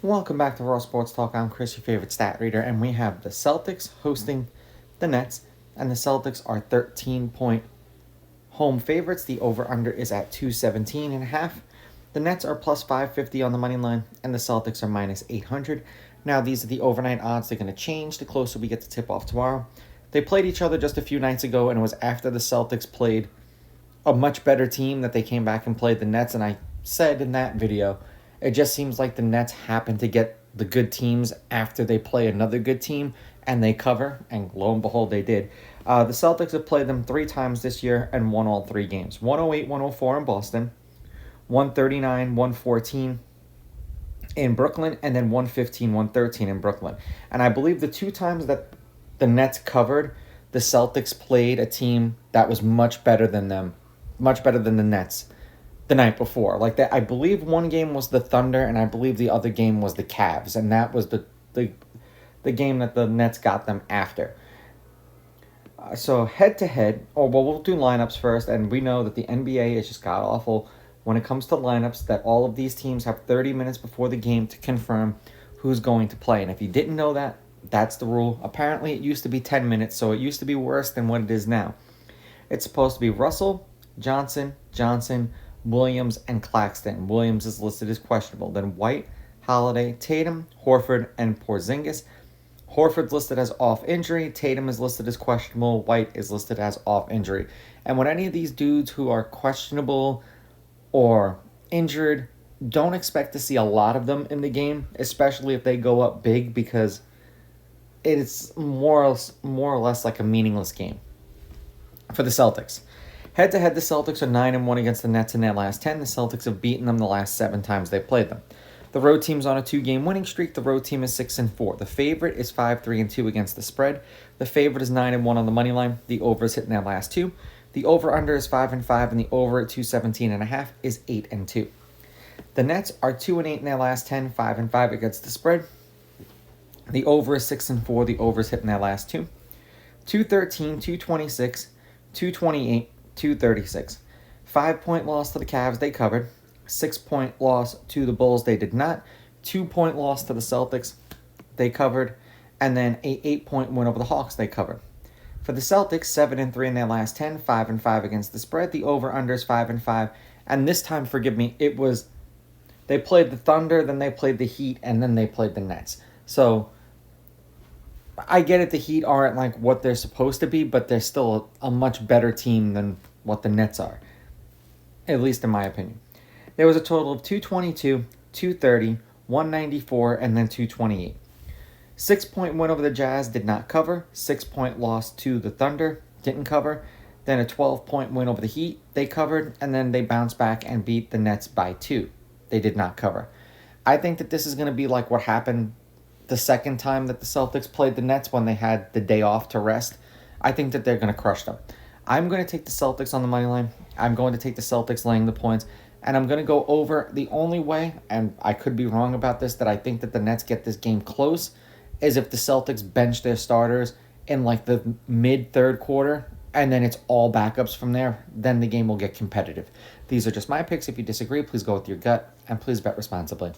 Welcome back to Raw Sports Talk. I'm Chris, your favorite stat reader, and we have the Celtics hosting the Nets, and the Celtics are 13-point home favorites. The over-under is at 217.5. The Nets are plus 550 on the money line, and the Celtics are minus 800. Now, these are the overnight odds. They're going to change the closer we get to tip-off tomorrow. They played each other just a few nights ago, and it was after the Celtics played a much better team that they came back and played the Nets, and I said in that video, it just seems like the Nets happen to get the good teams after they play another good team and they cover, and lo and behold, they did. The Celtics have played them 3 times this year and won all 3 games. 108, 104 in Boston, 139, 114 in Brooklyn, and then 115, 113 in Brooklyn. And I believe the 2 times that the Nets covered, the Celtics played a team that was much better than them, much better than the Nets the night before. Like that, I believe one game was the Thunder, and I believe the other game was the Cavs, and that was the game that the Nets got them after. So head to head, we'll do lineups first, and we know that the NBA is just god awful when it comes to lineups. That all of these teams have 30 minutes before the game to confirm who's going to play, and if you didn't know that, that's the rule. Apparently, it used to be 10 minutes, so it used to be worse than what it is now. It's supposed to be Russell, Johnson, Williams, and Claxton. Williams is listed as questionable. Then White, Holiday, Tatum, Horford, and Porzingis. Horford's listed as off injury. Tatum is listed as questionable. White is listed as off injury. And when any of these dudes who are questionable or injured, don't expect to see a lot of them in the game, especially if they go up big, because it's more or less like a meaningless game for the Celtics. Head-to-head, the Celtics are 9-1 against the Nets in their last 10. The Celtics have beaten them the last 7 times they played them. The road team's on a 2-game winning streak. The road team is 6-4. The favorite is 5-3-2 against the spread. The favorite is 9-1 on the money line. The over is hitting their last 2. The over-under is 5-5, and the over at 217.5 is 8-2. The Nets are 2-8 in their last 10, 5-5 against the spread. The over is 6-4. The over is hitting their last 2. 213, 226, 228. 236. 5-point loss to the Cavs, they covered. 6-point loss to the Bulls, they did not. 2-point loss to the Celtics, they covered. And then a 8-point win over the Hawks, they covered. For the Celtics, 7-3 in their last 10, 5-5 against the spread. The over-under is 5-5. And this time, forgive me, they played the Thunder, then they played the Heat, and then they played the Nets. So I get it, the Heat aren't like what they're supposed to be, but they're still a much better team than what the Nets are, at least in my opinion. There was a total of 222, 230, 194, and then 228. 6-point win over the Jazz, did not cover. 6-point loss to the Thunder, didn't cover. Then a 12-point win over the Heat, they covered, and then they bounced back and beat the Nets by 2. They did not cover. I think that this is going to be like what happened the second time that the Celtics played the Nets when they had the day off to rest. I think that they're going to crush them. I'm going to take the Celtics on the money line. I'm going to take the Celtics laying the points. And I'm going to go over. The only way, and I could be wrong about this, that I think that the Nets get this game close is if the Celtics bench their starters in like the mid-third quarter, and then it's all backups from there. Then the game will get competitive. These are just my picks. If you disagree, please go with your gut, and please bet responsibly.